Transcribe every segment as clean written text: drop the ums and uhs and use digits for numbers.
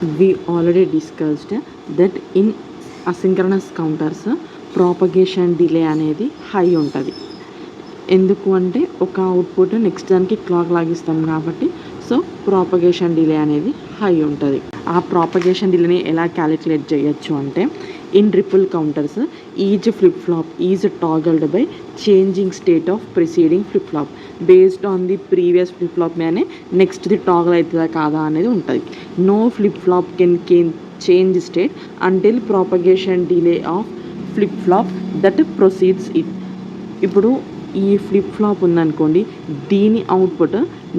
We already discussed that in asynchronous counters propagation delay అనేది high ఉంటుంది. ఎందుకు అంటే ఒక అవుట్పుట్ నెక్స్ట్ దానికి క్లాక్ లాగిస్తాం కాబట్టి సో ప్రాపగేషన్ డిలే అనేది హై ఉంటుంది. ఆ ప్రాపగేషన్ డిలేని ఎలా క్యాలిక్యులేట్ చేయొచ్చు అంటే in ripple counters each flip flop is toggled by changing state of preceding flip flop based on the previous flip flop మీదనే నెక్స్ట్ది టాగల్ అవుతుందా కాదా అనేది ఉంటుంది. No flip flop can change state until propagation delay of flip flop that proceeds it. ఇప్పుడు ఈ flip flop ఉందనుకోండి, దీని అవుట్పుట్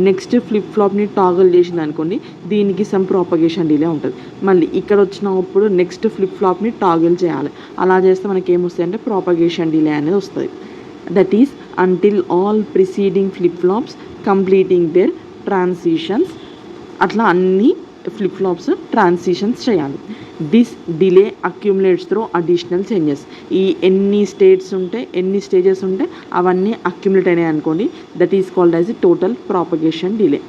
నెక్స్ట్ ఫ్లిప్ ఫ్లాప్ని టాగల్ చేసింది అనుకోండి, దీనికి సమ్ ప్రాపగేషన్ డిలే ఉంటుంది. మళ్ళీ ఇక్కడ వచ్చిన అవుట్పుట్ నెక్స్ట్ ఫ్లిప్ ఫ్లాప్ని టాగల్ చేయాలి. అలా చేస్తే మనకి ఏమొస్తుంది అంటే ప్రాపగేషన్ డిలే అనేది వస్తుంది. That is until all preceding flip flops completing their transitions. అట్లా అన్ని ఫ్లిప్ ఫ్లాప్స్ ట్రాన్సిషన్స్ చేయాలి. This delay accumulates through additional changes. ఈ ఎన్ని స్టేజెస్ ఉంటే అవన్నీ అక్యుములేట్ అయినాయి అనుకోండి, that is called as total propagation delay.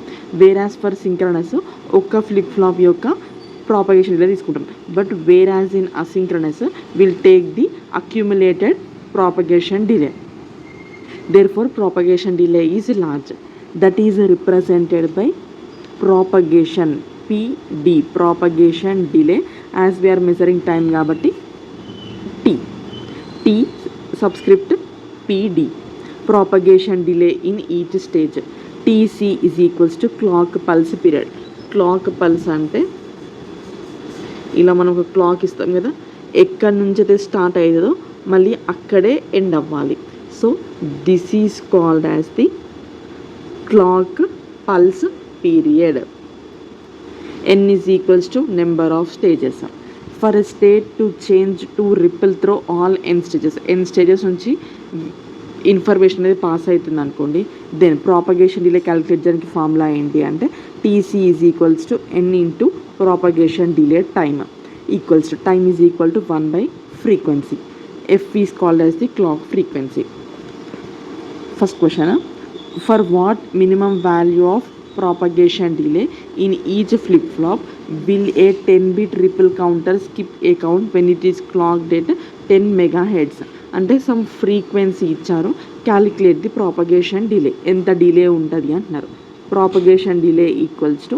Whereas for synchronous ఒక ఫ్లిప్ ఫ్లాప్ యొక్క ప్రాపగేషన్ డిలే తీసుకుంటాం. But whereas in asynchronous will take the accumulated propagation delay. Therefore propagation delay is large. That is represented by propagation PD, propagation delay, as we are measuring time కాబట్టి T subscript PD, propagation delay in each stage. TC is equals to clock pulse period. Clock pulse అంటే ఇలా మనం ఒక clock ఇస్తాం కదా, ఎక్కడి నుంచి అయితే స్టార్ట్ అయ్యేదో మళ్ళీ అక్కడే ఎండ్ అవ్వాలి. So this is called as the clock pulse period. N is equals to number of stages. For a state to change to ripple through all n stages నుంచి ఇన్ఫర్మేషన్ అనేది పాస్ అవుతుంది అనుకోండి, then propagation delay calculate చేయడానికి formula ఏంటి అంటే TC is equals to N into propagation delay time equals to time is equal to 1/frequency. F is called as the clock frequency. First question, for what minimum value of propagation delay in each flip flop will a 10-bit ripple counter skip a count when it is clocked at 10 megahertz? అంటే some frequency ఇచ్చారు, calculate the propagation delay. ఎంత delay ఉంటుంది అంటున్నారు. Propagation delay equals to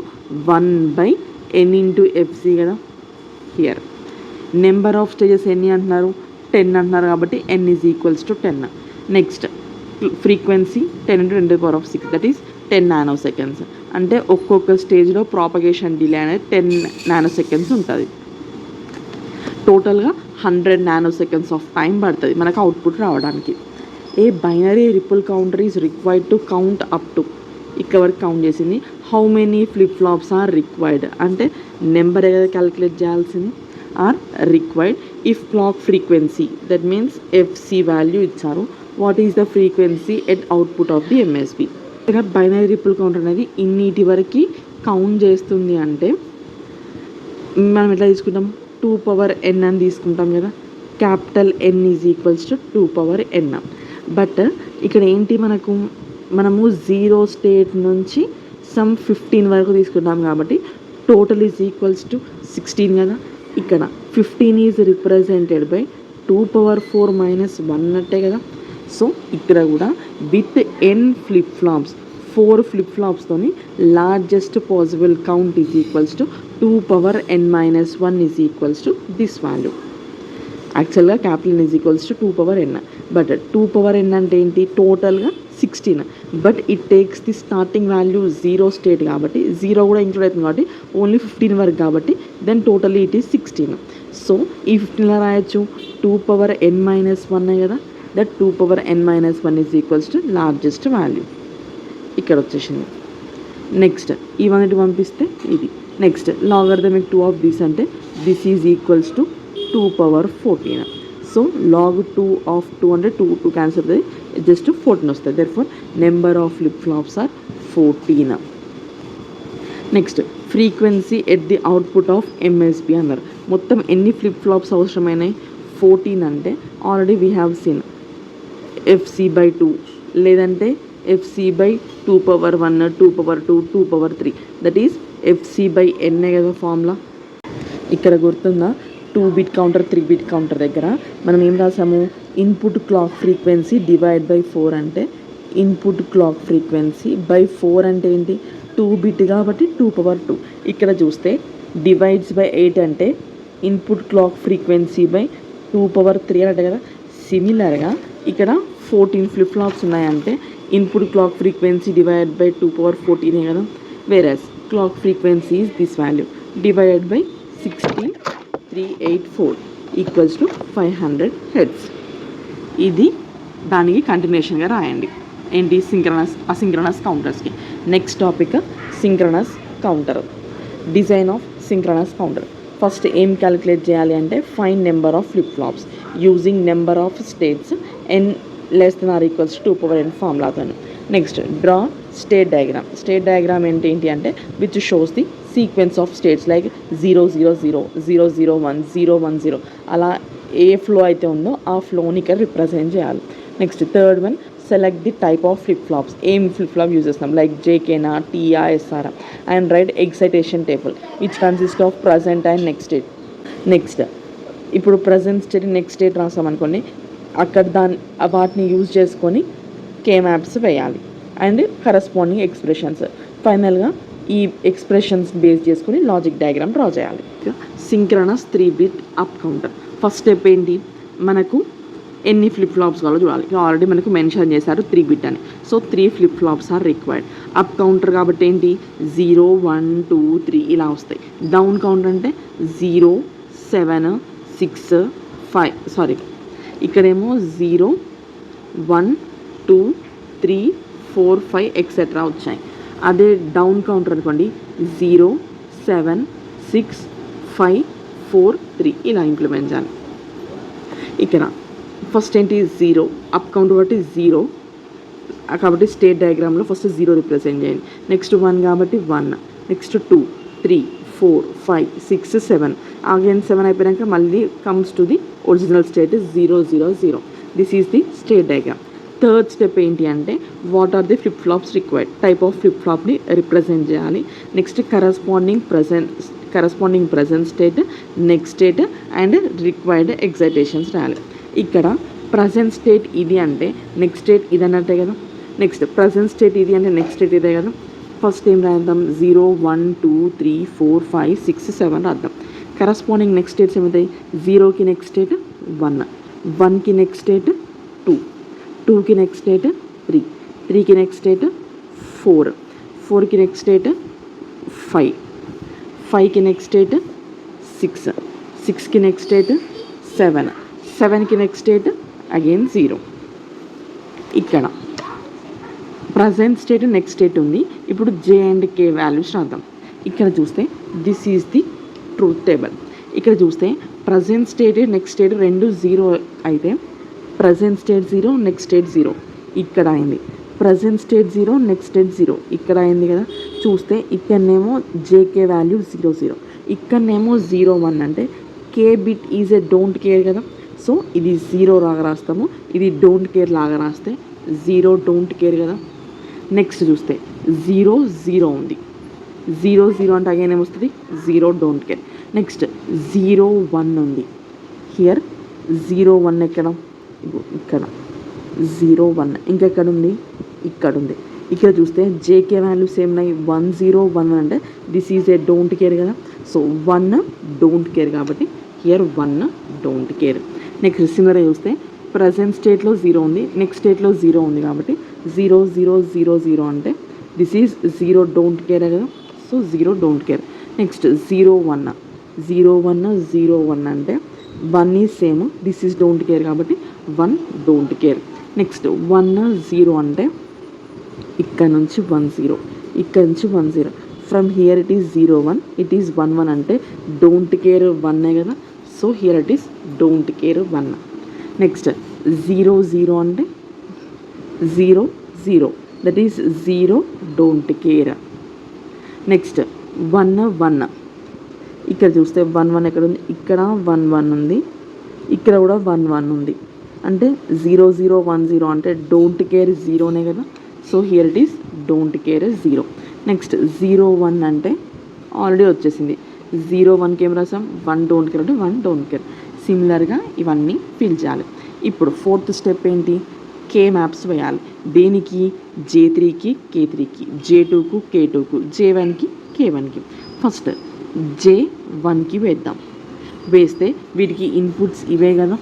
1/n into FC కదా. Here number of stages ఎన్ని అంటున్నారు, 10 అంటున్నారు కాబట్టి n is equals to 10. Next frequency 10 × 10⁶, that is 10 నానోసెకండ్స్. అంటే ఒక్కొక్క స్టేజ్లో ప్రాపగేషన్ డిలే అనేది 10 నానోసెకండ్స్ ఉంటుంది. టోటల్గా 100 నానోసెకండ్స్ ఆఫ్ టైం పడుతుంది మనకు అవుట్పుట్ రావడానికి. A binary ripple counter is required to count up to, ఇక్కడ వరకు కౌంట్ చేసింది. How many flip flops are required అంటే నెంబర్ ఏదైతే క్యాలిక్యులేట్ చేయాల్సింది are required. If clock frequency that means FC value ఇచ్చారు, what is the frequency at output of the MSB. ఇక్కడ binary ripple counter అనేది ఇన్నిటి వరకు కౌంట్ చేస్తుంది అంటే మనం ఎట్లా తీసుకుంటాం, 2n అని తీసుకుంటాం కదా. Capital N is equals to 2n. But ఇక్కడ ఏంటి మనము 0 స్టేట్ నుంచి సమ్ 15 వరకు తీసుకుంటాం కాబట్టి టోటల్ ఈజ్ ఈక్వల్స్ టు 16 కదా. ఇక్కడ 15 ఈజ్ రిప్రజెంటెడ్ బై 2⁴ - 1 అన్నట్టే కదా. సో ఇక్కడ కూడా with n flip flops 4 flip ఫ్లాప్స్తోని largest possible count is equals to 2n - 1 is equals to this value. యాక్చువల్గా capital is equals to 2n, but 2n అంటే ఏంటి, టోటల్గా 16. But it takes the starting value 0 state కాబట్టి 0 కూడా include అవుతుంది కాబట్టి only 15 వరకు కాబట్టి then totally it is 16. So ఈ 15 రాయొచ్చు 2n - 1 కదా. That 2n - 1 is equals to largest value ఇక్కడ వచ్చేసింది. నెక్స్ట్ ఇవన్నీ పంపిస్తే ఇది. నెక్స్ట్ లాగరిథమిక్ 2 ఆఫ్ దిస్ అంటే this is equals to 2⁴. So log 2 of 2 అంటే 2 క్యాన్సిల్ అవుతుంది, జస్ట్ 14 వస్తుంది. Therefore number of flip flops are 14. Next frequency at the output of MSB అన్నారు. మొత్తం ఎన్ని ఫ్లిప్ ఫ్లాప్స్ అవసరమైనాయి, 14 అంటే already we have scene FC/2 లేదంటే FC/2⁴1 2⁴2 2⁴3 that is FC/n కదా formula. ఇక్కడ గుర్తుందా 2 బిట్ కౌంటర్ 3 బిట్ కౌంటర్ దగ్గర మనం ఏం రాసాము, input clock frequency divide by 4 అంటే ఇన్పుట్ క్లాక్ ఫ్రీక్వెన్సీ బై 4 అంటే ఏంటి 2 బిట్ కాబట్టి 2^2. ఇక్కడ చూస్తే డివైడ్స్ బై 8 అంటే ఇన్పుట్ క్లాక్ ఫ్రీక్వెన్సీ బై 2^3 అంటే కదా. సిమిలర్గా ఇక్కడ 14 ఫ్లిప్ ఫ్లాప్స్ ఉన్నాయంటే input clock frequency divide by 2^14 కదా. Whereas clock frequency is this value divided by 16384 equals to 500 hertz. ఇది దానికి కంటిన్యూషన్గా రాయండి. ఏంటి అసింక్రనస్ కౌంటర్స్కి. Next topic synchronous counter, design of synchronous counter. First ఏం క్యాలిక్యులేట్ చేయాలి అంటే find number of flip flops using number of states n <= 2n ఫార్ములాతో. Next draw state diagram. State diagram ఏంటి అంటే which shows the sequence of states like 0 0 0 0 0 1 0 1 0 అలా ఏ flow అయితే ఉందో ఆ ఫ్లోని ఇక్కడ రిప్రజెంట్ చేయాలి. Next third one select the type of flip flops. ఏం ఫ్లిప్ ఫ్లాప్ యూజ్ చేస్తాం లైక్ జేకేనా T SR and write excitation table which consist of present and next state. Next ఇప్పుడు ప్రజెంట్ స్టేట్ నెక్స్ట్ స్టేట్ రాసామనుకోండి, అక్కడ వాటిని use చేసుకొని K maps వేయాలి and corresponding expressions. ఫైనల్గా ఈ ఎక్స్ప్రెషన్స్ బేస్ చేసుకొని లాజిక్ డయాగ్రామ్ డ్రా చేయాలి. Synchronous 3-bit up counter. First step ఏంటి, మనకు ఎన్ని ఫ్లిప్ ఫ్లాప్స్ కావాలో చూడాలి. ఆల్రెడీ మనకు మెన్షన్ చేశారు 3-bit అని. So 3 flip flops are required. Up counter కాబట్టి ఏంటి 0 1 2 3 ఇలా వస్తాయి. డౌన్ కౌంటర్ అంటే 0 7 6 5 ఇక్కడేమో 0 1 2 3 4 5 ఎక్సెట్రా వచ్చాయి. అదే డౌన్ కౌంటర్ అనుకోండి 0 7 6 5 4 3 ఇలా ఇంప్లిమెంట్ చేయాలి. ఇక్కడ ఫస్ట్ ఏంటి 0 అప్ కౌంటర్ కాబట్టి 0 కాబట్టి స్టేట్ డయాగ్రామ్లో ఫస్ట్ 0 రిప్రజెంట్ చేయండి. నెక్స్ట్ 1 కాబట్టి 1, నెక్స్ట్ 2 3 4 5 6 7 అగైన్ 7 అయిపోయాక మళ్ళీ comes to the original state 0 0 0. This is the state diagram. Third step ఏంటి అంటే what are the flip flops required, type of flip ఫ్లాప్ని రిప్రజెంట్ చేయాలి. Next corresponding present state, next state and required excitations రాయాలి. ఇక్కడ present state ఇది అంటే next state ఇది అన్నట్టే కదా. నెక్స్ట్ ప్రజెంట్ స్టేట్ ఇది అంటే నెక్స్ట్ స్టేట్ ఇదే కదా. ఫస్ట్ ఏం రాద్దాం 0 1 2 3 4 5 6 7 రాద్దాం. కరస్పాండింగ్ నెక్స్ట్ స్టేట్స్ ఏమవుతాయి 0కి నెక్స్ట్ స్టేట్ 1, 1కి నెక్స్ట్ స్టేట్ 2, 2కి నెక్స్ట్ స్టేట్ 3, 3కి నెక్స్ట్ స్టేట్ 4, 4కి నెక్స్ట్ స్టేట్ 5, 5కి నెక్స్ట్ స్టేట్ 6, 6కి నెక్స్ట్ స్టేట్ 7, 7కి నెక్స్ట్ స్టేట్ అగైన్ 0. ఇక్కడ ప్రజెంట్ స్టేట్ నెక్స్ట్ స్టేట్ ఉంది. ఇప్పుడు జే అండ్ కే వాల్యూస్ రాద్దాం. ఇక్కడ చూస్తే this is the truth table. ఇక్కడ చూస్తే ప్రజెంట్ స్టేట్ నెక్స్ట్ స్టేట్ రెండు 0 అయితే ప్రజెంట్ స్టేట్ 0 నెక్స్ట్ స్టేట్ 0 ఇక్కడ అయింది. ప్రజెంట్ స్టేట్ 0 నెక్స్ట్ స్టేట్ 0 ఇక్కడ అయింది కదా. చూస్తే ఇక్కడనేమో జేకే వాల్యూ 0 0, ఇక్కడనేమో 0 1 అంటే K bit is a don't care కదా. సో ఇది 0 లాగా రాస్తాము, ఇది డోంట్ కేర్ లాగా రాస్తే 0 డోంట్ కేర్ కదా. నెక్స్ట్ చూస్తే 0 0 ఉంది, 0 0 అంటే అగైన్ ఏమొస్తుంది 0 డోంట్ కేర్. నెక్స్ట్ 0 1 ఉంది, హియర్ 0 1 ఎక్కడ ఇక్కడ 0 1 ఇంకెక్కడ ఉంది ఇక్కడ ఉంది. ఇక్కడ చూస్తే జేకే వాల్యూస్ ఏమున్నాయి 1 0 1 అంటే this is a don't care కదా. సో 1 డోంట్ కేర్ కాబట్టి హియర్ 1 డోంట్ కేర్. నెక్స్ట్ సిమిలర్గా చూస్తే ప్రజెంట్ స్టేట్లో 0 ఉంది, నెక్స్ట్ స్టేట్లో 0 ఉంది కాబట్టి 0 0 0 0 అంటే దిస్ ఈజ్ 0 డోంట్ కేర్ కదా. So 0 don't care. నెక్స్ట్ 0 1 0 1 0 1 అంటే 1 is same, this is don't care కాబట్టి 1 డోంట్ కేర్. నెక్స్ట్ 1 0 అంటే ఇక్కడ నుంచి 1 0, ఇక్కడ నుంచి 1 0. From here it is 0 1, it is 1 1 అంటే డోంట్ కేర్ 1 కదా. So here it is don't care 1. Next 0 0 అంటే 0 0 that is 0 don't care. Next 1 1 ఇక్కడ చూస్తే 1 1 ఎక్కడ ఉంది, ఇక్కడ 1 1 ఉంది, ఇక్కడ కూడా 1 1 ఉంది అంటే 0 0 1 0 అంటే డోంట్ కేర్ 0నే కదా. So here it is don't care 0. Next 0 1 అంటే ఆల్రెడీ వచ్చేసింది 0 1కి ఏం రాసాం 1 డోంట్ కేర్ అంటే 1 డోంట్ కేర్. సిమిలర్గా ఇవన్నీ ఫిల్ చేయాలి. ఇప్పుడు ఫోర్త్ స్టెప్ ఏంటి, కే మ్యాప్స్ వేయాలి. దేనికి, J3కి K3కి, J2కు K2కు, J1కి K1కి. ఫస్ట్ J1కి వేద్దాం. వేస్తే వీటికి ఇన్పుట్స్ ఇవే కదా,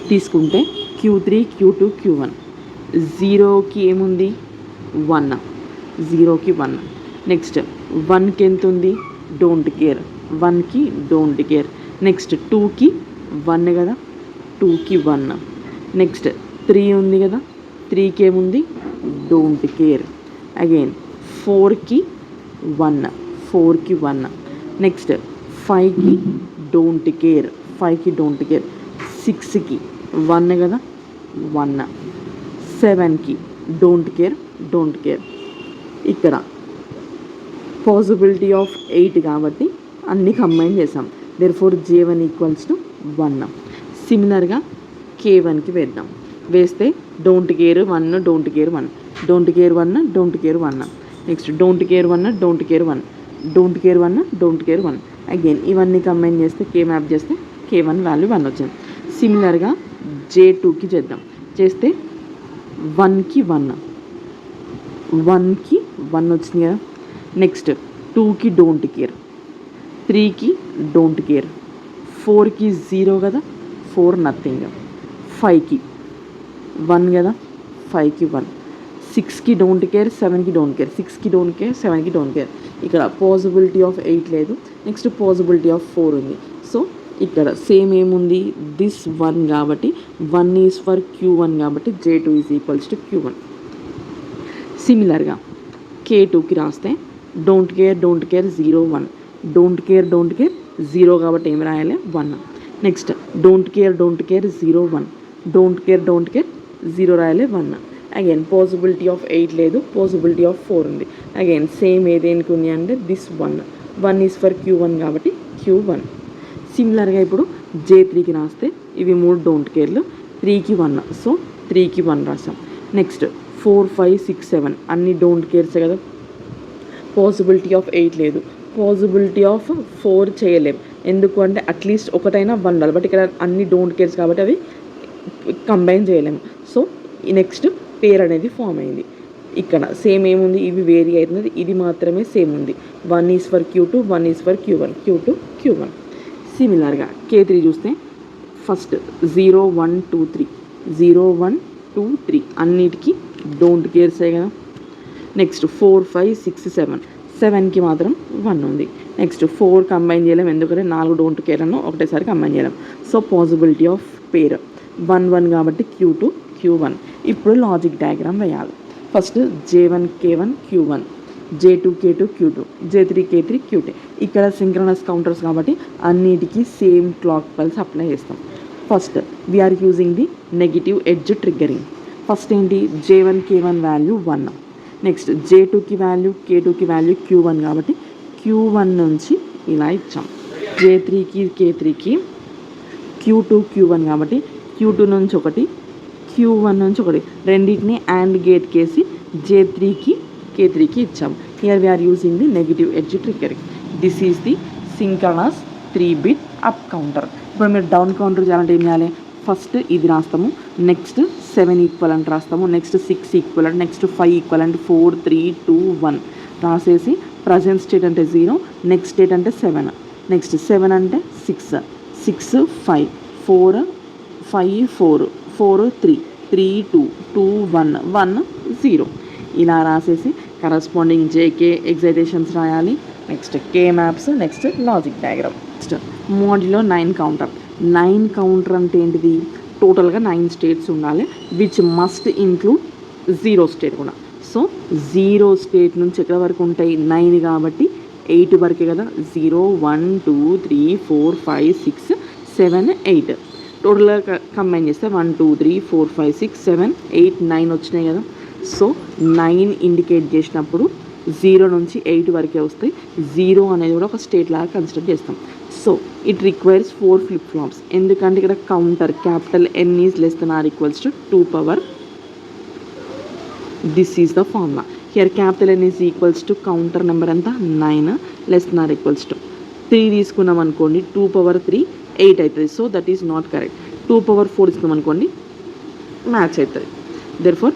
తీసుకుంటే Q3 Q2 Q1. 0కి ఏముంది 1, 0కి 1. నెక్స్ట్ 1కి ఎంత ఉంది డోంట్ కేర్, 1కి డోంట్ కేర్. నెక్స్ట్ 2కి 1 కదా, 2కి 1. నెక్స్ట్ 3 ఉంది కదా, 3కి ఏముంది డోంట్ కేర్. అగైన్ 4కి 1, 4కి 1. నెక్స్ట్ 5కి డోంట్ కేర్, 5కి డోంట్ కేర్. 6కి 1 కదా, 1. 7కి డోంట్ కేర్, డోంట్ కేర్. ఇక్కడ పాసిబిలిటీ ఆఫ్ 8 కాబట్టి అన్నీ కంబైన్ చేసాం. Therefore J1 equals to 1. సిమిలర్గా K1కి వేద్దాం. వేస్తే don't care 1, don't care 1, don't care 1, don't care 1. Next don't care 1, don't care 1, don't care 1, don't care 1. Again ఇవన్నీ కంబైన్ చేస్తే K మ్యాప్ చేస్తే K1 వాల్యూ 1 వచ్చింది. సిమిలర్గా J2కి చేద్దాం. చేస్తే 1కి 1, 1కి 1 వచ్చింది కదా. నెక్స్ట్ 2కి డోంట్ కేర్, 3కి డోంట్ కేర్, 4కి 0 కదా, 4 నథింగ్. 5కి 1 కదా, 5కి 1. 6కి డోంట్ కేర్, 7కి డోంట్ కేర్, 6కి డోంట్ కేర్, 7కి డోంట్ కేర్. ఇక్కడ పాసిబిలిటీ ఆఫ్ 8 లేదు. నెక్స్ట్ పాసిబిలిటీ ఆఫ్ 4 ఉంది. సో ఇక్కడ సేమ్ ఏముంది, దిస్ 1 కాబట్టి 1 ఈజ్ ఫర్ Q1 కాబట్టి J2 is equals to Q1. సిమిలర్గా K2కి రాస్తే డోంట్ కేర్ 0 1, డోంట్ కేర్ 0 కాబట్టి ఏం రాయాలి 1. Next don't care 0 1, don't care 0 రాయాలి 1. అగైన్ పాసిబిలిటీ ఆఫ్ 8 లేదు, పాసిబిలిటీ ఆఫ్ 4 ఉంది. అగైన్ సేమ్ ఏదేనికి ఉంది అంటే దిస్ 1 ఈజ్ ఫర్ Q1 కాబట్టి Q1. సిమిలర్గా ఇప్పుడు J3కి రాస్తే ఇవి 3 డోంట్ కేర్లు, 3కి 1, సో 3కి 1 రాసాం. నెక్స్ట్ 4 5 6 7 అన్ని డోంట్ కేర్స్ కదా, పాసిబిలిటీ ఆఫ్ 8 లేదు, పాసిబిలిటీ ఆఫ్ 4 చేయలేం. ఎందుకు అంటే అట్లీస్ట్ ఒకటైనా 1 ఉండాలి. బట్ ఇక్కడ అన్ని డోంట్ కేర్స్ కాబట్టి అవి కంబైన్ చేయలేము. సో నెక్స్ట్ పేర్ అనేది ఫామ్ అయింది. ఇక్కడ సేమ్ ఏముంది, ఇవి వేరీ అవుతుంది, ఇది మాత్రమే సేమ్ ఉంది. 1 is for Q2, 1 is for Q1, Q2 Q1. సిమిలర్గా K3 చూస్తే ఫస్ట్ 0 1 2 3, 0 1 2 3 అన్నిటికీ డోంట్ కేర్సే కదా. నెక్స్ట్ 4 5 6 7, 7కి మాత్రం 1 ఉంది. నెక్స్ట్ 4 కంబైన్ చేయలేం, ఎందుకంటే 4 డోంట్ కేర్ అನ್ನು ఒకటేసారి కంబైన్ చేయలేం. సో పాసిబిలిటీ ఆఫ్ పేర్ 1 1 కాబట్టి Q2 Q1. ఇప్పుడు లాజిక్ డయాగ్రామ్ వేయాలి. First J1 K1 Q1, J2 K2 Q2, J3 K3 Q2. ఇక్కడ సింక్రనస్ కౌంటర్స్ కాబట్టి అన్నిటికీ సేమ్ క్లాక్ పల్స్ అప్లై చేస్తాం. First we're using the negative edge triggering. First ఏంటి, J1 K1 value 1. నెక్స్ట్ J2కి value K2కి వాల్యూ Q1 కాబట్టి Q1 నుంచి ఇలా ఇచ్చాం. J3కి K3కి Q2 Q1 కాబట్టి Q2 నుంచి ఒకటి, Q1 నుంచి ఒకటి, రెండింటిని అండ్ గేట్ కేసి J3కి K3కి ఇచ్చాం. Here we are using the negative edge triggering. This is the synchronous 3-bit up counter. ఇప్పుడు మీరు డౌన్ కౌంటర్ చేయాలంటే ఏం చేయాలి, ఫస్ట్ ఇది రాస్తాము, నెక్స్ట్ 7 ఈక్వలెంట్ రాస్తాము, నెక్స్ట్ 6 ఈక్వలెంట్, నెక్స్ట్ 5 ఈక్వలెంట్, 4 3 2 1 రాసేసి ప్రజెంట్ స్టేట్ అంటే 0, నెక్స్ట్ స్టేట్ అంటే 7, నెక్స్ట్ 7 అంటే 6 6 5 4 5 4 4 3 3 2 2 1 1 0 ఇలా రాసేసి కరస్పాండింగ్ JK ఎగ్జైటేషన్స్ రాయాలి. Next K maps, next logic diagram. Next మోడ్లో 9 కౌంటర్. 9 కౌంటర్ అంటే ఏంటిది, టోటల్గా 9 స్టేట్స్ ఉండాలి, విచ్ మస్ట్ ఇంక్లూడ్ 0 స్టేట్ కూడా. సో 0 స్టేట్ నుంచి ఎక్కడ వరకు ఉంటాయి 9 కాబట్టి 8 వరకే కదా, 0 1 2 3 4 5 6 7 8 టోటల్గా కంబైన్ చేస్తే 1 2 3 4 5 6 7 8 9 వచ్చినాయి కదా. సో 9 ఇండికేట్ చేసినప్పుడు 0 నుంచి 8 వరకే వస్తాయి. 0 అనేది కూడా ఒక స్టేట్ లాగా కన్సిడర్ చేస్తాం. So it requires 4 flip flops. ఎందుకంటే ఇక్కడ counter capital N is less than or equals to 2 power. This is the formula. Here capital N is equals to counter number ఎంత 9 less than or equals to 3 తీసుకున్నాం అనుకోండి 2^3 8 అవుతుంది. So that is not correct. 2^4 తీసుకున్నాం అనుకోండి match అవుతుంది. Therefore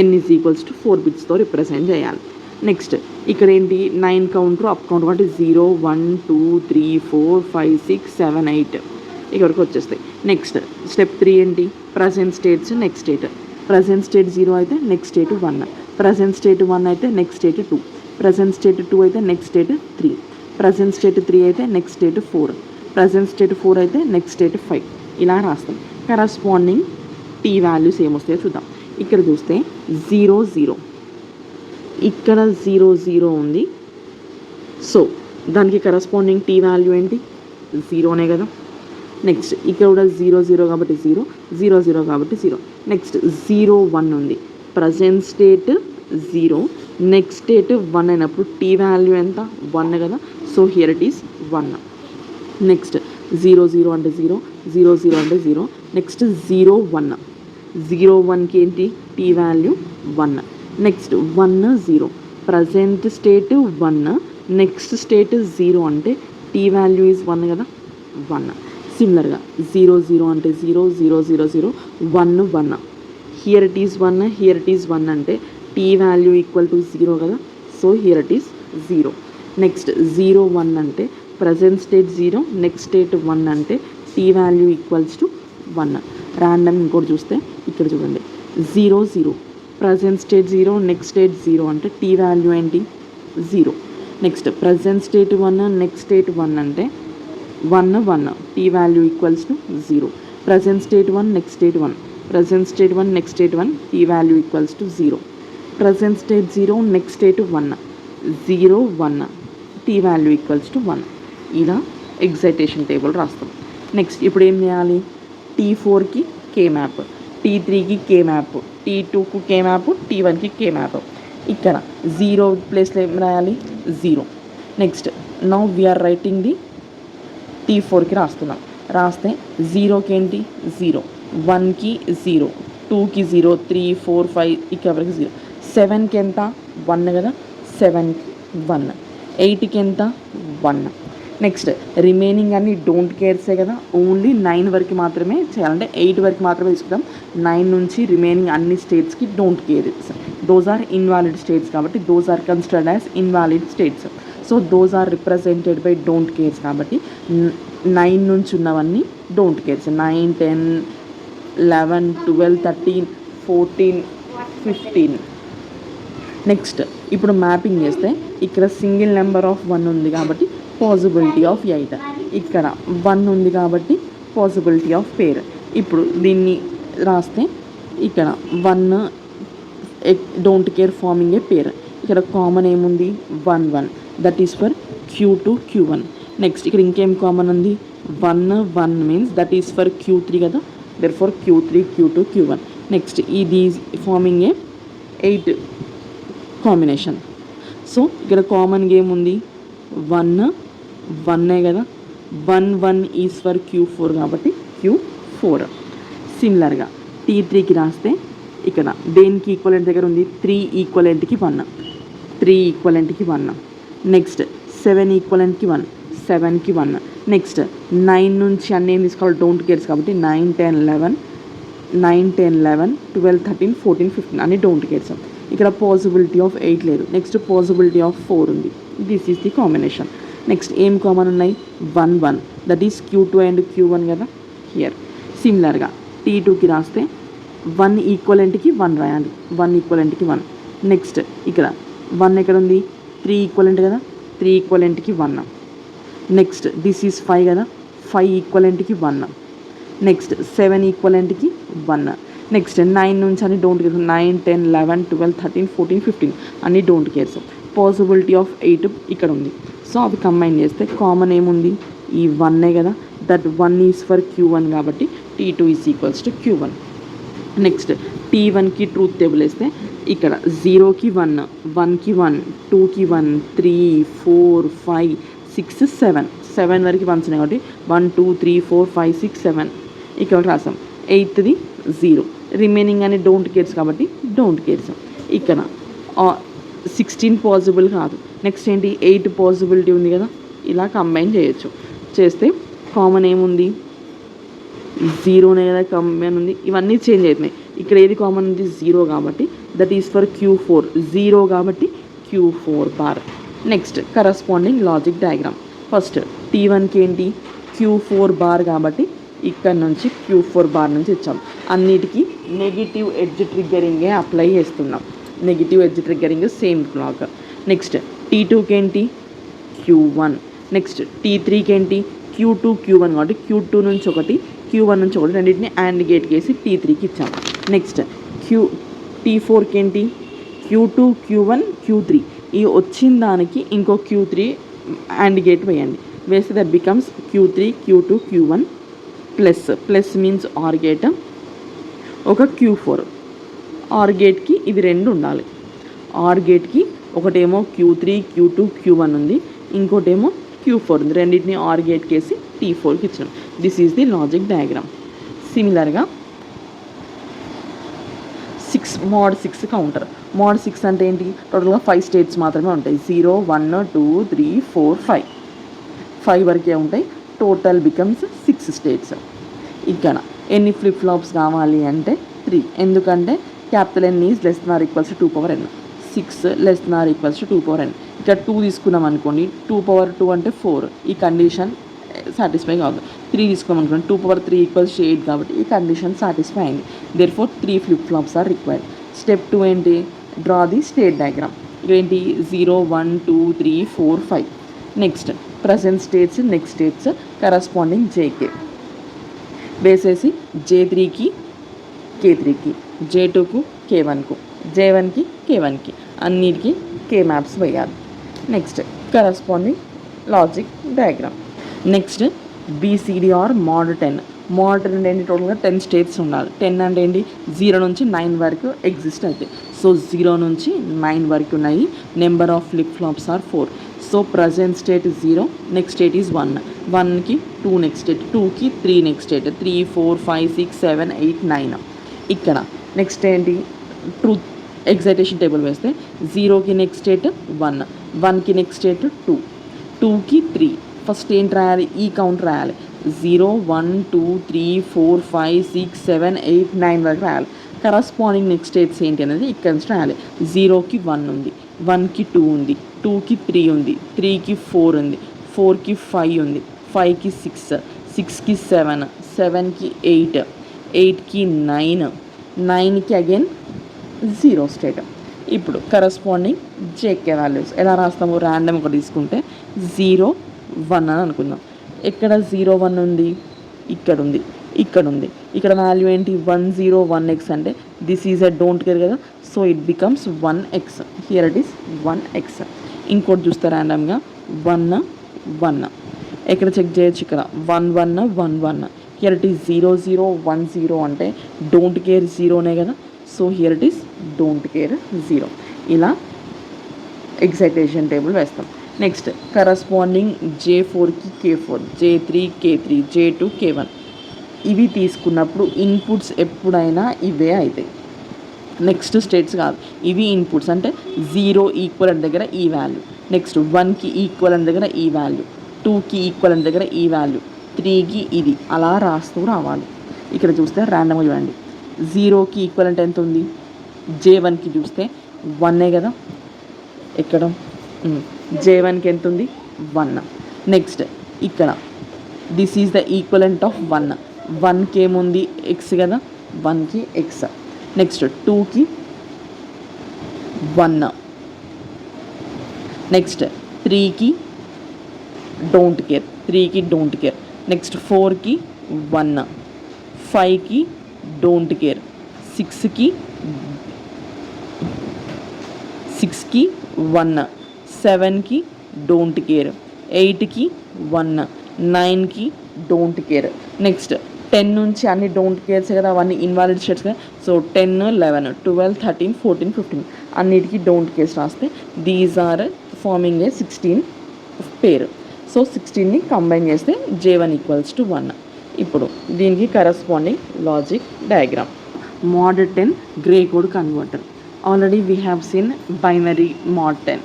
n is equals to 4 బిట్స్తో represent చేయాలి. Next ఇక్కడ ఏంటి 9 కౌంటర్ అప్ కౌంటర్ అంటే 0 1 2 3 4 5 6 7 8 ఇక్కడికి వచ్చేస్తాయి. నెక్స్ట్ స్టెప్ 3 ఏంటి present states next state. Present state 0 అయితే నెక్స్ట్ స్టేట్ 1, ప్రజెంట్ స్టేట్ 1 అయితే నెక్స్ట్ స్టేట్ 2, ప్రజెంట్ స్టేట్ 2 అయితే నెక్స్ట్ స్టేట్ 3, ప్రజెంట్ స్టేట్ 3 అయితే నెక్స్ట్ స్టేట్ 4, ప్రజెంట్ స్టేట్ 4 అయితే నెక్స్ట్ స్టేట్ 5. ఇలా రాస్తాం. కరస్పాండింగ్ టీ వాల్యూస్ ఏమొస్తాయో చూద్దాం. ఇక్కడ చూస్తే 0 0, ఇక్కడ 0 0 ఉంది. సో దానికి కరస్పాండింగ్ టీ వాల్యూ ఏంటి 0నే కదా. నెక్స్ట్ ఇక్కడ కూడా 0 0 కాబట్టి 0 0 0 కాబట్టి 0. నెక్స్ట్ 0 1 ఉంది. ప్రజెంట్ స్టేట్ 0 నెక్స్ట్ స్టేట్ 1 అయినప్పుడు టీ వాల్యూ ఎంత 1 కదా. So here it is 1. Next 0 0 అంటే 0 0 0 అంటే 0. నెక్స్ట్ 0 1, 0 1కి ఏంటి T value 1. Next 1 0, present state 1 next state 0 అంటే టీ వాల్యూ ఈజ్ 1 కదా 1. సిమిలర్గా 0 0 అంటే 0 0 0 0 1 1, here it is 1 here it is 1 అంటే టీ వాల్యూ ఈక్వల్ టు 0 కదా. So here it is 0. Next 0 1 అంటే ప్రజెంట్ స్టేట్ 0 నెక్స్ట్ స్టేట్ 1 అంటే T value equals to 1. Random ఇంకోటి చూస్తే ఇక్కడ చూడండి 0 0, ప్రజెంట్ స్టేట్ 0 నెక్స్ట్ స్టేట్ 0 అంటే టీ వాల్యూ ఏంటి 0. Next present state 1 next state 1 అంటే 1 1, T value equals to 0. Present state 1 next state 1, present state 1 next state 1 T value equals to 0. Present state 0 next state 1 0 1, T value equals to 1. ఇలా excitation table రాస్తాం. Next ఇప్పుడు ఏం చేయాలి T4కి K map, T3కి K map, T2కు K map, T1కి K map. ఇక్కడ 0 ప్లేస్లో ఏం రాయాలి 0. Next now we're writing the T4కి రాస్తున్నాం. రాస్తే 0కి ఏంటి 0, 1కి 0, 2కి 0, 3 4 5 ఇక్కడ వరకు 0. 7కి ఎంత 1 కదా 7కి 1, 8కి ఎంత 1. నెక్స్ట్ రిమైనింగ్ అన్ని డోంట్ కేర్సే కదా, ఓన్లీ 9 వరకు మాత్రమే చేయాలంటే 8 వరకు మాత్రమే తీసుకుందాం. 9 నుంచి రిమైనింగ్ అన్ని స్టేట్స్కి don't care, those are invalid states కాబట్టి those are considered as invalid states. So those are represented by don't cares కాబట్టి 9 నుంచి ఉన్నవన్నీ డోంట్ కేర్స్. 9 10 11 12 13 14 15. నెక్స్ట్ ఇప్పుడు మ్యాపింగ్ చేస్తే ఇక్కడ సింగిల్ నెంబర్ ఆఫ్ 1 ఉంది కాబట్టి పాసిబిలిటీ ఆఫ్ 8, ఇక్కడ 1 ఉంది కాబట్టి పాసిబిలిటీ ఆఫ్ పేర్. ఇప్పుడు దీన్ని రాస్తే ఇక్కడ 1 డోంట్ కేర్ ఫార్మింగ్ ఏ పేర్. ఇక్కడ కామన్ ఏముంది 1 1, that is for Q2 Q1. Next ఇక్కడ ఇంకేం కామన్ ఉంది 1 1 means that is for Q3 కదా, therefore Q3 Q2 Q1. Next ఇది ఫార్మింగ్ ఏ 8 కాంబినేషన్. సో ఇక్కడ కామన్ గేమ్ ఉంది 1 1 కదా, 1 1 ఈజ్ ఫర్ Q4 కాబట్టి Q4. సిమిలర్గా T3కి రాస్తే ఇక్కడ దేనికి ఈక్వలెంట్ దగ్గర ఉంది 3 ఈక్వలెంట్కి 1, 3 ఈక్వలెంట్కి 1. నెక్స్ట్ 7 ఈక్వలెంట్కి 1, 7కి 1. నెక్స్ట్ 9 నుంచి అన్నీ ఏం తీసుకోవాలి డోంట్ కేర్స్ కాబట్టి 9 10 11 9 10 11 12 13 14 15 అన్ని డోంట్ కేర్స్. ఇక్కడ పాసిబిలిటీ ఆఫ్ 8 లేదు. నెక్స్ట్ పాసిబిలిటీ ఆఫ్ 4 ఉంది. This is the combination. Next ఏం కామన్ ఉన్నాయి 1 1, that is Q2 and Q1 కదా హియర్. సిమిలర్గా T2కి రాస్తే 1 ఈక్వలెంట్కి 1 రాయాలి, 1 ఈక్వలెంట్కి 1. నెక్స్ట్ ఇక్కడ 1 ఎక్కడ ఉంది 3 ఈక్వలెంట్ కదా, 3 ఈక్వలెంట్కి 1. నెక్స్ట్ దిస్ ఈజ్ 5 కదా, 5 ఈక్వలెంట్కి 1. నెక్స్ట్ 7 ఈక్వలెంట్కి 1. నెక్స్ట్ 9 నుంచి అని డోంట్ కేర్స్, 9 10 11 12 13 14 15 అన్ని డోంట్ కేర్స్. పాసిబిలిటీ ఆఫ్ 8 ఇక్కడ ఉంది. సో అవి కంబైన్ చేస్తే కామన్ ఏముంది ఈ 1 కదా, దట్ 1 ఈజ్ ఫర్ Q1 కాబట్టి T2 is equals to Q1. Next T1కి ట్రూత్ టేబుల్ వేస్తే ఇక్కడ 0కి 1, 1కి 1, 2కి 1, 3 4 5 6 7, 7 వరకు 1s ఉన్నాయి కాబట్టి 1 2 3 4 5 6 7 ఇక్కడ రాసాం. 8ది 0, రిమైనింగ్ అని డోంట్ కేర్స్ కాబట్టి డోంట్ కేర్స్. ఇక్కడ 16 పాసిబుల్ కాదు. నెక్స్ట్ ఏంటి 8 పాసిబిలిటీ ఉంది కదా, ఇలా కంబైన్ చేయొచ్చు. చేస్తే కామన్ ఏముంది, జీరోనే కదా కామన్ ఉంది. ఇవన్నీ చేంజ్ అవుతున్నాయి. ఇక్కడ ఏది కామన్ ఉంది, జీరో కాబట్టి that is for Q4, zero కాబట్టి Q4 bar. Next corresponding logic diagram. First T1కి ఏంటి, Q4 బార్ కాబట్టి ఇక్కడ నుంచి Q4 బార్ నుంచి ఇచ్చాం. అన్నిటికీ నెగిటివ్ ఎడ్జ్ ట్రిగ్గరింగే అప్లై చేస్తున్నాం. Negative edge triggering same clock. Next T2కి ఏంటి, Q1. నెక్స్ట్ T3కి ఏంటి, Q2 Q1 కాబట్టి Q2 నుంచి ఒకటి, Q1 నుంచి ఒకటి, రెండింటిని AND గేట్ కేసి T3కి ఇచ్చాం. నెక్స్ట్ T4కి ఏంటి, Q2 Q1 Q3. ఈ వచ్చిన దానికి ఇంకో Q3 AND గేట్ వేయండి. వేస్తే that becomes Q3 Q2 Q1 plus means OR gate ఒక Q4. ఆర్ గేట్కి ఇవి రెండు ఉండాలి. ఆర్ గేట్కి ఒకటేమో Q3 Q2 Q1 ఉంది, ఇంకోటేమో Q4 ఉంది. రెండింటిని ఆర్ గేట్ కేసి T4కి ఇచ్చినాం. This is the logic diagram. సిమిలర్గా mod 6 కౌంటర్. mod 6 అంటే ఏంటి, టోటల్గా 5 స్టేట్స్ మాత్రమే ఉంటాయి. 0 1 2 3 4 5 వరకే ఉంటాయి. Total becomes 6 states. ఇక్కడ ఎన్ని ఫ్లిప్ ఫ్లాప్స్ కావాలి అంటే 3. ఎందుకంటే N is less than or equals to 2n, 6 less than or equals to 2n. ఇక్కడ 2 తీసుకున్నాం అనుకోండి, 2 అంటే 4. ఈ కండిషన్ సాటిస్ఫై కాదు. 3 తీసుకున్నాం అనుకోండి, 2 ఈక్వల్స్ 8 కాబట్టి ఈ కండిషన్ సాటిస్ఫై అయింది. Therefore 3 flip flops are required. Step 2 ఏంటి, డ్రా ది స్టేట్ డయాగ్రామ్. ఏంటి 0 1 2 3 4 5. Next present states, next states corresponding JK వేసేసి J3కి K3కి, J2కు K1కు, J1కి K1కి అన్నిటికీ K మ్యాప్స్ వేయాలి. Next corresponding logic diagram. Next BCD or mod 10. mod 10 ఏంటి, టోటల్గా 10 స్టేట్స్ ఉండాలి. 10 అంటే ఏంటి, 0 నుంచి 9 వరకు ఎగ్జిస్ట్ అవుతాయి. సో 0 నుంచి 9 వరకు ఉన్నాయి. Number of flip flops are 4. So present state 0, next state is 1, 1కి 2 నెక్స్ట్ స్టేట్, 2కి 3 నెక్స్ట్ స్టేట్, 3 4 5 6 7 8 9. ఇక్కడ నెక్స్ట్ ఏంటి, ట్రూత్ ఎగ్జైటేషన్ టేబుల్ వేస్తే 0కి నెక్స్ట్ స్టేట్ 1, 1కి నెక్స్ట్ స్టేట్ 2, 2కి 3. ఫస్ట్ ఏంటి రాయాలి, ఈ కౌంట్ రాయాలి. 0 1 2 3 4 5 6 7 8 9 వరకు రాయాలి. కరస్పాండింగ్ నెక్స్ట్ స్టేట్స్ ఏంటి అనేది ఇక్కడ నుంచి రాయాలి. 0కి 1 ఉంది, 1కి 2 ఉంది, 2కి 3 ఉంది, 3కి 4 ఉంది, 4కి 5 ఉంది, 5కి 6, 6కి 7, 7కి 8, 8కి 9, 9కి అగైన్ 0 స్టేట్. ఇప్పుడు కరస్పాండింగ్ జేకే వాల్యూస్ ఎలా రాస్తాము, ర్యాండమ్ ఒక తీసుకుంటే 0 1 అని అనుకుందాం. ఎక్కడ 0 1 ఉంది, ఇక్కడ ఉంది, ఇక్కడ ఉంది. ఇక్కడ వాల్యూ ఏంటి 1 0 1x అంటే this is a don't care కదా, so it becomes 1x. Here it is 1x. ఇంకోటి చూస్తే ర్యాండమ్గా 1 1. ఎక్కడ చెక్ చేయొచ్చు, ఇక్కడ 1 1 1 1. హియర్ ఇట్ ఈస్ 0 0 1 0 అంటే డోంట్ కేర్ 0నే కదా, so here it is don't care 0. ఇలా ఎగ్జైటేషన్ టేబుల్ వేస్తాం. నెక్స్ట్ కరస్పాండింగ్ J4కి K4, J3 K3, J2 K1. ఇవి తీసుకున్నప్పుడు ఇన్పుట్స్ ఎప్పుడైనా ఇవే అవుతాయి, నెక్స్ట్ స్టేట్స్ కాదు. ఇవి ఇన్పుట్స్ అంటే 0 ఈక్వల్ దగ్గర ఈ వాల్యూ, నెక్స్ట్ 1కి ఈక్వల్ దగ్గర ఈ వాల్యూ, 2కి ఈక్వల్ దగ్గర ఈ వాల్యూ, 3కి ఇది, అలా రాస్తూ రావాలి. ఇక్కడ చూస్తే ర్యాండమ్గా చూడండి, 0కి ఈక్వల్ అంటే ఎంత ఉంది, J1కి చూస్తే 1 కదా, ఎక్కడ J1కి ఎంత ఉంది 1. నెక్స్ట్ ఇక్కడ this is the equivalent of 1, 1కి ఏముంది x కదా, 1కి x. నెక్స్ట్ 2కి 1, నెక్స్ట్ 3కి డోంట్ కేర్, 3కి డోంట్ కేర్. నెక్స్ట్ 4కి 1, 5కి డోంట్ కేర్, 6కి 1, 7కి డోంట్ కేర్, 8కి 1, 9కి డోంట్ కేర్. నెక్స్ట్ 10 నుంచి అన్ని డోంట్ కేర్స్ కదా, అవన్నీ ఇన్వాలిడ్ స్టేట్స్ కదా. సో 10 11 12 13 14 15 అన్నిటికీ డోంట్ కేర్స్ రాస్తే these are forming a 16 pair. So 16ని కంబైన్ చేస్తే J1 ఈక్వల్స్ టు 1. ఇప్పుడు దీనికి corresponding logic diagram. mod 10 Gray code converter. Already we have seen binary mod 10.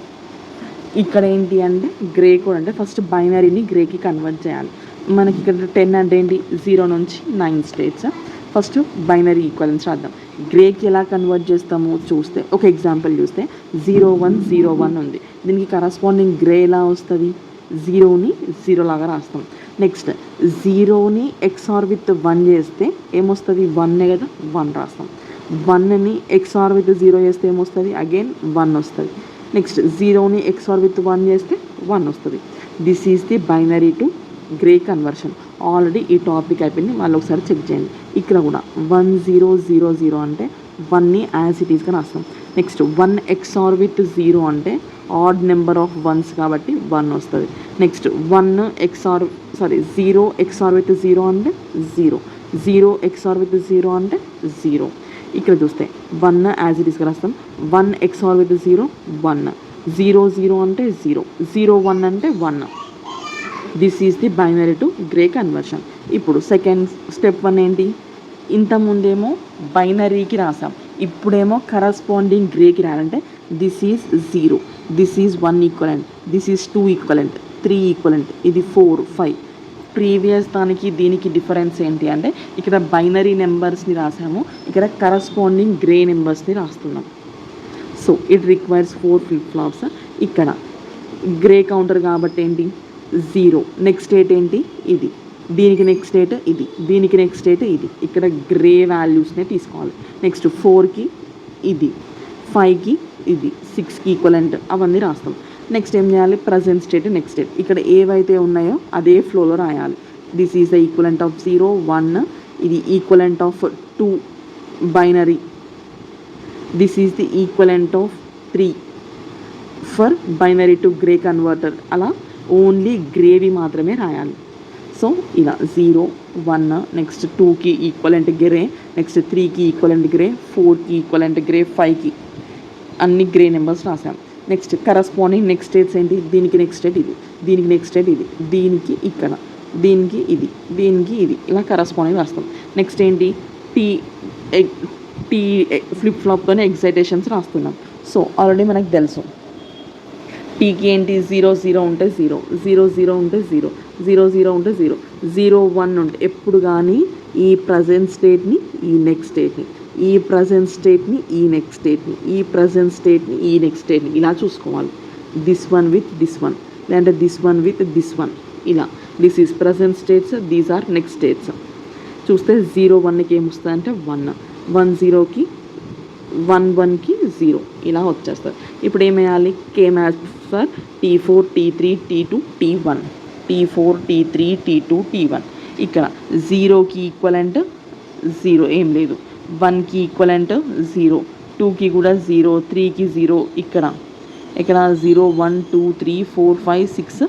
ఇక్కడ ఏంటి అంటే గ్రే కోడ్ అంటే ఫస్ట్ బైనరీని గ్రేకి కన్వర్ట్ చేయాలి. మనకి ఇక్కడ 10 అంటే ఏంటి 0 నుంచి 9 స్టేట్స్. ఫస్ట్ బైనరీ ఈక్వలెన్స్ రాద్దాం. గ్రేకి ఎలా కన్వర్ట్ చేస్తాము చూస్తే ఒక ఎగ్జాంపుల్ చూస్తే 0101 ఉంది. దీనికి కరస్పాండింగ్ గ్రే ఎలా వస్తుంది, 0ని 0 లాగా రాస్తాం. నెక్స్ట్ 0ని XOR విత్ 1 చేస్తే ఏమొస్తుంది 1 కదా 1 రాస్తాం. 1ని XOR విత్ 0 చేస్తే ఏమొస్తుంది అగైన్ 1 వస్తుంది. నెక్స్ట్ 0ని XOR విత్ 1 చేస్తే 1 వస్తుంది. This is the binary to grey conversion. Already ఈ టాపిక్ అయిపోయింది, మళ్ళీ ఒకసారి చెక్ చేయండి. ఇక్కడ కూడా 1000 అంటే 1ని యాజ్ ఇట్ ఈస్గా రాస్తాం. నెక్స్ట్ 1 XOR విత్ 0 అంటే ఆడ్ నెంబర్ ఆఫ్ వన్స్ కాబట్టి 1 వస్తుంది. నెక్స్ట్ 0 XOR విత్ 0 అంటే 0 XOR విత్ 0 అంటే 0. ఇక్కడ చూస్తే 1 యాజ్ ఇట్ ఈస్గా రాస్తాం. 1 XOR విత్ 0 1, 0 అంటే 0 1 అంటే 1. This is the binary to grey conversion. ఇప్పుడు సెకండ్ స్టెప్ 1 ఏంటి, ఇంతకుముందేమో బైనరీకి రాసాం, ఇప్పుడేమో కరస్పాండింగ్ గ్రేకి రాయాలంటే this is 0, this is 1 equivalent, this is 2 equivalent, 3 equivalent, ఇది 4 5. ప్రీవియస్ దానికి దీనికి డిఫరెన్స్ ఏంటి అంటే ఇక్కడ బైనరీ నెంబర్స్ని రాసాము, ఇక్కడ కరస్పాండింగ్ గ్రే నెంబర్స్ని రాస్తున్నాం. So it requires 4 flip flops. ఇక్కడ గ్రే కౌంటర్ కాబట్టి ఏంటి 0, నెక్స్ట్ స్టేట్ ఏంటి ఇది, దీనికి నెక్స్ట్ స్టేట్ ఇది, దీనికి నెక్స్ట్ స్టేట్ ఇది. ఇక్కడ గ్రే వాల్యూస్నే తీసుకోవాలి. నెక్స్ట్ 4కి ఇది, 5కి ఇది, 6కి ఈక్వలెంట్ అవన్నీ రాస్తాం. నెక్స్ట్ ఏం చేయాలి, ప్రజెంట్ స్టేట్ నెక్స్ట్ స్టేట్. ఇక్కడ ఏవైతే ఉన్నాయో అదే ఫ్లోలో రాయాలి. This is the equivalent of 0 1, ఇది equivalent of 2 binary, this is the equivalent of 3 for binary to grey converter. అలా ఓన్లీ గ్రేవి మాత్రమే రాయాలి. సో ఇలా 0 1, నెక్స్ట్ 2కి ఈక్వలెంట్ గ్రే, నెక్స్ట్ 3కి ఈక్వలెంట్ గ్రే, 4కి ఈక్వలెంట్ గ్రే, 5కి అన్ని గ్రే నెంబర్స్ రాసాం. నెక్స్ట్ కరస్పాండింగ్ నెక్స్ట్ స్టేట్స్ ఏంటి, దీనికి నెక్స్ట్ స్టేట్ ఇది, దీనికి నెక్స్ట్ స్టేట్ ఇది, దీనికి ఇక్కడ, దీనికి ఇది, దీనికి ఇది, ఇలా కరస్పాండింగ్ రాస్తాం. నెక్స్ట్ ఏంటి టీ ఫ్లిప్ ఫ్లాప్తోనే ఎక్సైటేషన్స్ రాస్తున్నాం. సో ఆల్రెడీ మనకు తెలుసు టీకి ఏంటి 0 ఉంటే 0 ఉంటే 0 ఉంటే 0 1 ఉంటే ఎప్పుడు కానీ ఈ ప్రజెంట్ స్టేట్ని ఈ నెక్స్ట్ స్టేట్ని, ఈ ప్రజెంట్ స్టేట్ని ఈ నెక్స్ట్ స్టేట్ని, ఈ ప్రజెంట్ స్టేట్ని ఈ నెక్స్ట్ స్టేట్ని ఇలా చూసుకోవాలి. This one with this one, లేదంటే this one with this one, ఇలా. This is present states, these are next states. చూస్తే 0 1కి ఏమొస్తుంది అంటే 1, 1 0కి 1 1కి 0 ఇలా వచ్చేస్తుంది. ఇప్పుడు ఏమేయాలి, K match for T4 T3 T2 T1, T4 T3 T2 T1. ఇక్కడ 0కి ఈక్వలెంట్ 0 ఏం లేదు, 1కి ఈక్వలెంట్ 0, 2కి కూడా 0, 3కి 0, ఇక్కడ 0 1 2 3 4 5 6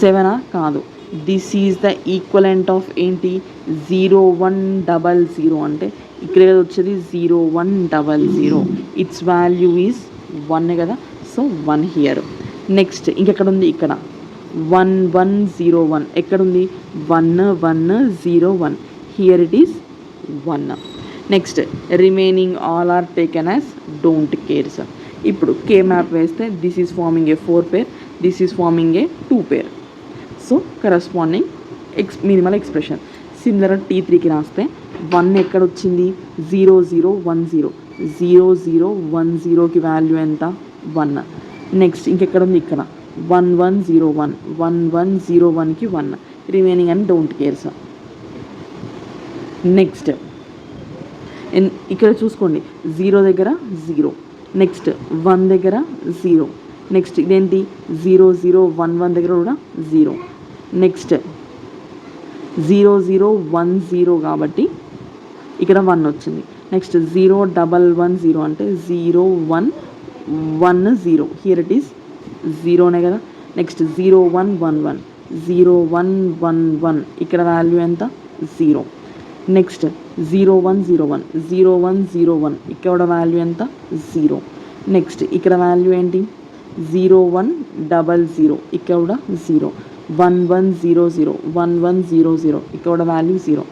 7 కాదు. This is the equivalent of ఏంటి 0 1 0 అంటే ఇక్కడ వచ్చేది 0 1 0, ఇట్స్ వాల్యూ ఈజ్ 1 కదా. So 1 here. నెక్స్ట్ ఇంకెక్కడ ఉంది, ఇక్కడ 1 1 0 1 ఎక్కడుంది 1 1 0 1, here it is 1. Next remaining all are taken as don't cares. ఇప్పుడు కే మ్యాప్ వేస్తే this is forming a 4 pair, this is forming a 2 pair. So corresponding minimal expression. Similar T3కి రాస్తే 1 ఎక్కడ వచ్చింది 0 0 1 0, 0 0 1 0కి వాల్యూ ఎంత 1. నెక్స్ట్ ఇంకెక్కడ ఉంది, ఇక్కడ 1 1 0 1, 1 1 0 1కి 1, రిమైనింగ్ అని డోంట్ కేర్స్. నెక్స్ట్ ఇక్కడ చూసుకోండి 0 దగ్గర 0, నెక్స్ట్ 1 దగ్గర 0, నెక్స్ట్ ఇదేంటి 0 0 1 1 దగ్గర కూడా 0, నెక్స్ట్ 0 0 1 0 కాబట్టి ఇక్కడ 1 వచ్చింది. నెక్స్ట్ 0 1 1 0 అంటే 0 1 1 0, హియర్ ఇట్ ఈస్ 0నే కదా. నెక్స్ట్ 0 1 1 1, 0 1 1 1, ఇక్కడ వాల్యూ ఎంత 0. నెక్స్ట్ 0 1 0 1, 0 1 0 1, ఇక్కడ వాల్యూ ఎంత 0. నెక్స్ట్ ఇక్కడ వాల్యూ ఏంటి 0 1 0 ఇక్కడ 0, 1 1 0 0, 1 1 0 0, ఇక్కడ వాల్యూ 0,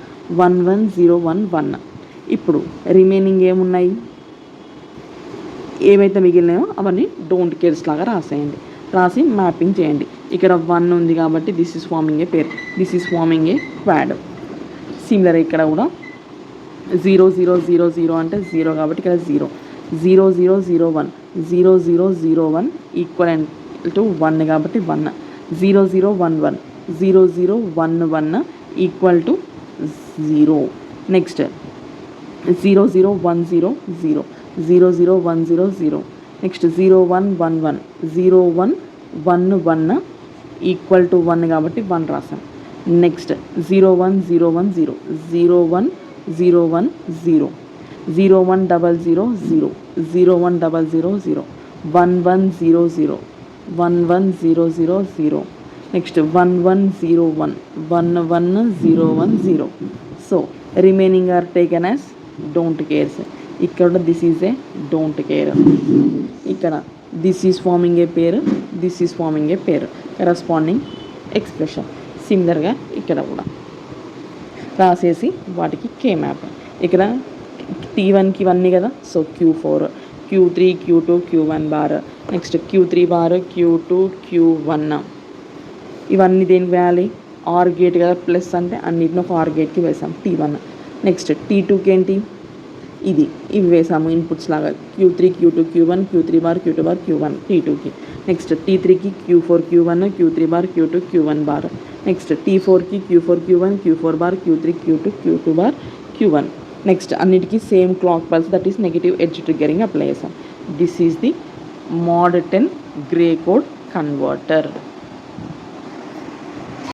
1 1 0 1 1. ఇప్పుడు రిమైనింగ్ ఏమున్నాయి ఏవైతే మిగిలినాయో అవన్నీ డోంట్ కేర్స్ లాగా రాసేయండి. రాసి మ్యాపింగ్ చేయండి. ఇక్కడ 1 ఉంది కాబట్టి this is forming a pair, this is forming A quad. Similar ఇక్కడ కూడా 0 0 0 0 అంటే 0 కాబట్టి ఇక్కడ 0 0 0 0 1 0 0 0 1 ఈక్వల్ టు 1 కాబట్టి 1 0 0 1 1 0 0 1 1 equal to 0. Next 0 0 1 0 0 0 0 1 0 0 next 0 1 1 1 0 1 1 1 equal to 1 కాబట్టి 1 రాసాం. Next 0 1 0 1 0 0 1 0 1 0 0 1 0 0 0 0 1 0 0 0 1 1 0 0 1 1 0 0 0 next 1 1 0 1 1 1 0 1 0. So remaining are taken as don't cares. ఇక్కడ this is a don't care. ఇక్కడ this is forming a pair, this is forming a pair, corresponding expression. సిమిలర్గా ఇక్కడ కూడా రాసేసి వాటికి కే map. ఇక్కడ T1కి ఇవన్నీ కదా, so Q4 Q3 Q2 Q1 bar, next Q3 bar Q2 Q1. ఇవన్నీ దేనికి వేయాలి? ఆర్ గేట్ కదా, ప్లస్ అంటే అన్నిటిని ఒక ఆర్ గేట్కి వేసాం T1. నెక్స్ట్ T2కి ఏంటి? ఇవి వేసాము ఇన్పుట్స్ లాగా Q3 Q2 Q1 Q3 bar Q2 bar Q1 T2కి. నెక్స్ట్ T3కి Q4 Q1 Q3 bar Q2 Q1 bar. Next T4కి Q4 Q1 Q4 bar Q3 Q2 Q2 bar Q1. Next అన్నిటికీ same clock pulse, that is negative edge triggering apply చేసాం. This is the mod 10 Gray code converter.